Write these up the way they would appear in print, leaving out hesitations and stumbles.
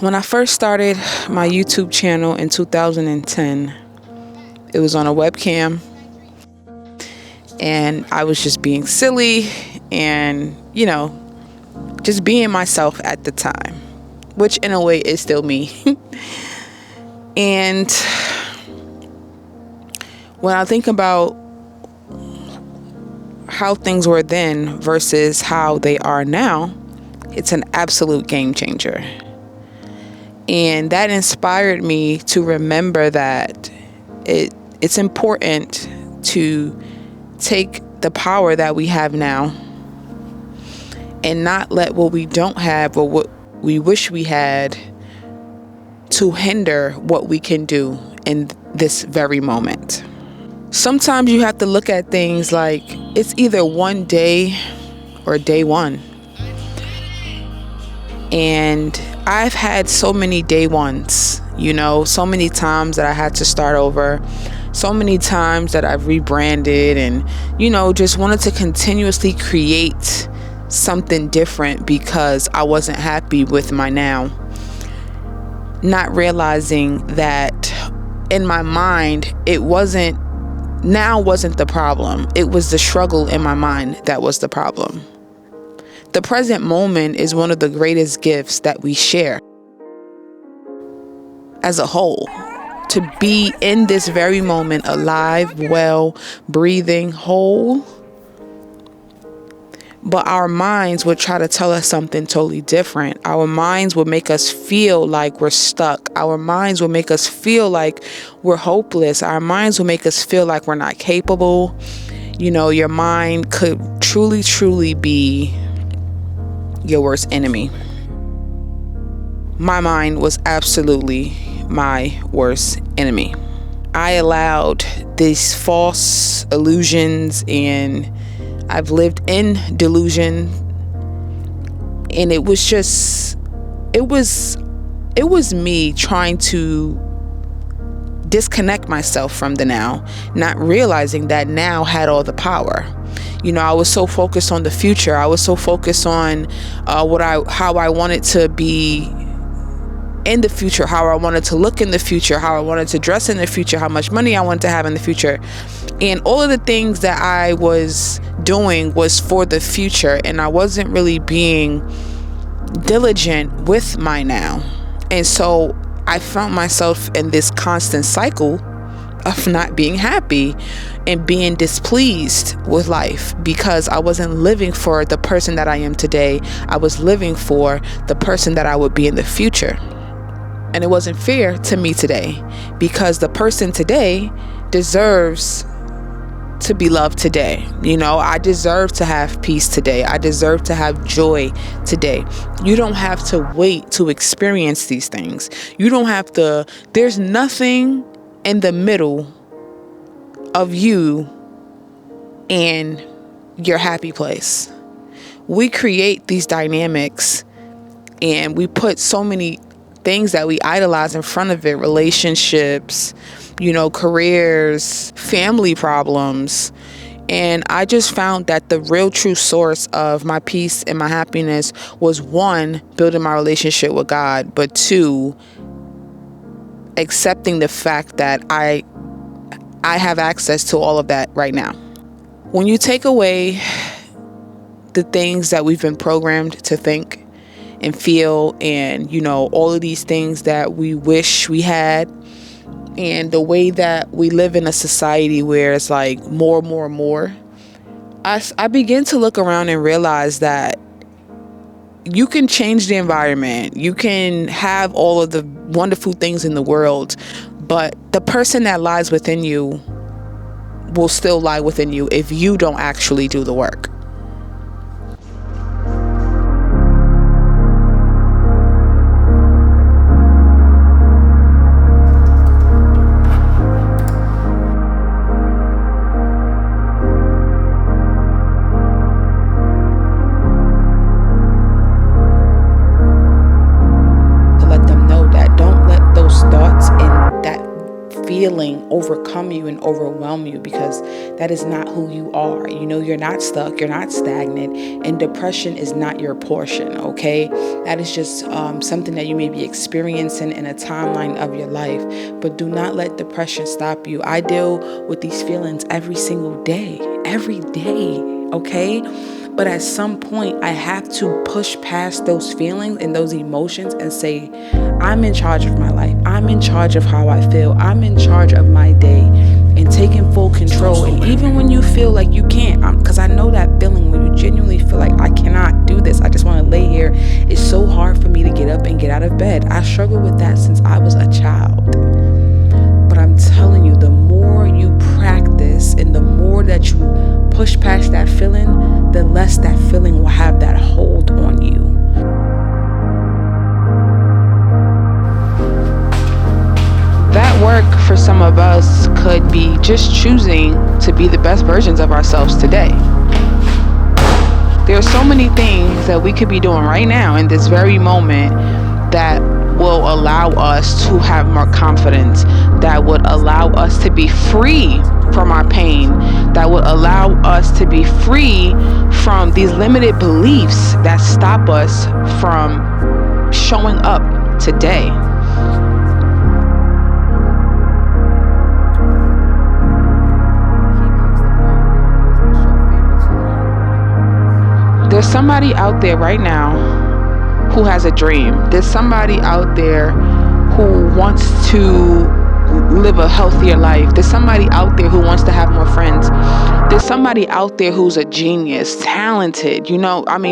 When I first started my YouTube channel in 2010, it was on a webcam, and I was just being silly and, just being myself at the time, which in a way is still me. And when I think about how things were then versus how they are now, it's an absolute game changer. And that inspired me to remember that it's important to take the power that we have now and not let what we don't have or what we wish we had to hinder what we can do in this very moment. Sometimes you have to look at things like it's either one day or day one. And I've had so many day ones, so many times that I had to start over, so many times that I've rebranded and, just wanted to continuously create something different because I wasn't happy with my now. Not realizing that in my mind, now wasn't the problem. It was the struggle in my mind that was the problem. The present moment is one of the greatest gifts that we share as a whole. To be in this very moment, alive, well, breathing, whole. But our minds would try to tell us something totally different. Our minds would make us feel like we're stuck. Our minds will make us feel like we're hopeless. Our minds will make us feel like we're not capable. Your mind could truly, truly be your worst enemy. My mind was absolutely my worst enemy. I allowed these false illusions, and I've lived in delusion, and it was me trying to disconnect myself from the now, not realizing that now had all the power. I was so focused on the future. I was so focused on how I wanted to be in the future, how I wanted to look in the future, how I wanted to dress in the future, how much money I wanted to have in the future. And all of the things that I was doing was for the future, and I wasn't really being diligent with my now. And so I found myself in this constant cycle of not being happy and being displeased with life because I wasn't living for the person that I am today. I was living for the person that I would be in the future. And it wasn't fair to me today because the person today deserves to be loved today. I deserve to have peace today. I deserve to have joy today. You don't have to wait to experience these things. There's nothing in the middle of you and your happy place. We create these dynamics and we put so many things that we idolize in front of it: relationships, careers, family problems. And I just found that the real true source of my peace and my happiness was, one, building my relationship with God, but two, accepting the fact that I have access to all of that right now. When you take away the things that we've been programmed to think and feel, and all of these things that we wish we had, and the way that we live in a society where it's like more, I begin to look around and realize that you can change the environment, you can have all of the wonderful things in the world, but the person that lies within you will still lie within you if you don't actually do the work. feeling overcome you and overwhelm you, because that is not who you are. You're not stuck, you're not stagnant, and depression is not your portion, okay? That is just something that you may be experiencing in a timeline of your life, but do not let depression stop you. I deal with these feelings every single day, okay? But at some point, I have to push past those feelings and those emotions and say, I'm in charge of my life. I'm in charge of how I feel. I'm in charge of my day, and taking full control. And even when you feel like you can't, because I know that feeling when you genuinely feel like I cannot do this, I just want to lay here. It's so hard for me to get up and get out of bed. I struggled with that since I was a child. But I'm telling you, the more you practice and the more that you push past that feeling, the less that feeling will have that hold on you. That work for some of us could be just choosing to be the best versions of ourselves today. There are so many things that we could be doing right now in this very moment that will allow us to have more confidence, that would allow us to be free from our pain, that would allow us to be free from these limited beliefs that stop us from showing up today. There's somebody out there right now who has a dream. There's somebody out there who wants to live a healthier life. There's somebody out there who wants to have more friends. There's somebody out there who's a genius, talented,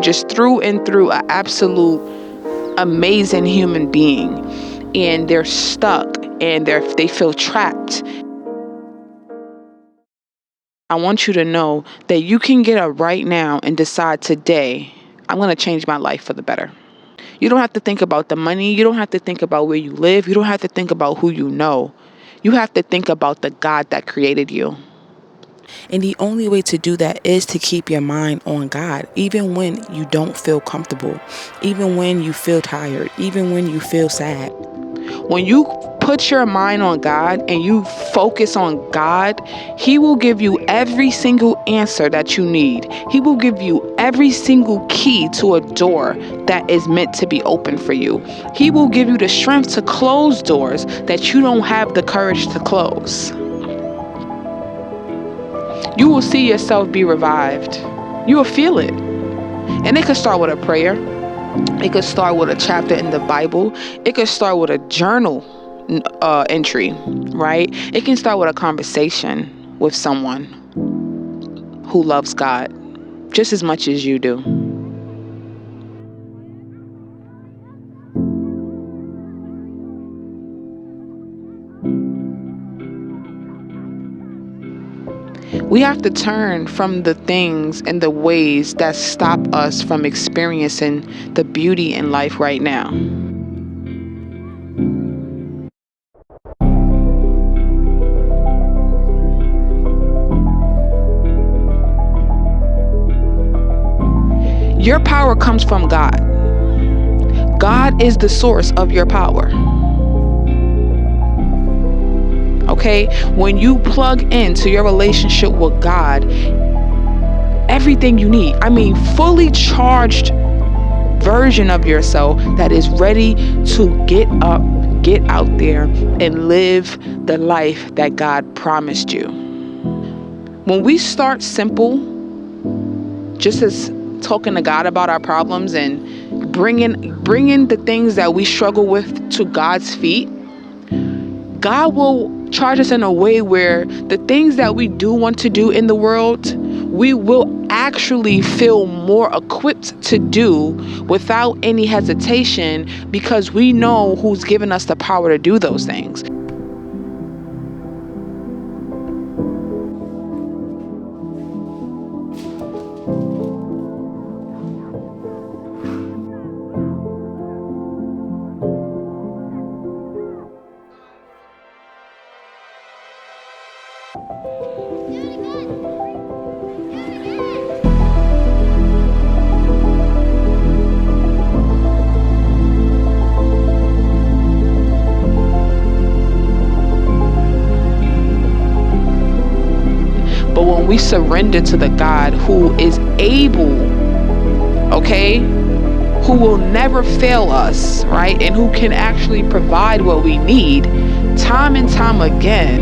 just through and through, an absolute amazing human being. And they're stuck and they feel trapped. I want you to know that you can get up right now and decide today, I'm going to change my life for the better. You don't have to think about the money. You don't have to think about where you live. You don't have to think about who you know. You have to think about the God that created you. And the only way to do that is to keep your mind on God, even when you don't feel comfortable, even when you feel tired, even when you feel sad. When you put your mind on God and you focus on God, He will give you every single answer that you need. He will give you every single key to a door that is meant to be open for you. He will give you the strength to close doors that you don't have the courage to close. You will see yourself be revived. You will feel it. And it could start with a prayer. It could start with a chapter in the Bible. It could start with a journal entry, right? It can start with a conversation with someone who loves God just as much as you do. We have to turn from the things and the ways that stop us from experiencing the beauty in life right now. Your power comes from God. God is the source of your power. Okay? When you plug into your relationship with God, everything you need, fully charged version of yourself that is ready to get up, get out there, and live the life that God promised you. When we start simple, just as talking to God about our problems and bringing the things that we struggle with to God's feet, God will charge us in a way where the things that we do want to do in the world, we will actually feel more equipped to do without any hesitation, because we know who's given us the power to do those things. when we surrender to the God who is able, okay, who will never fail us, right, and who can actually provide what we need, time and time again,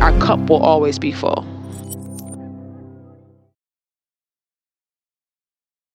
our cup will always be full.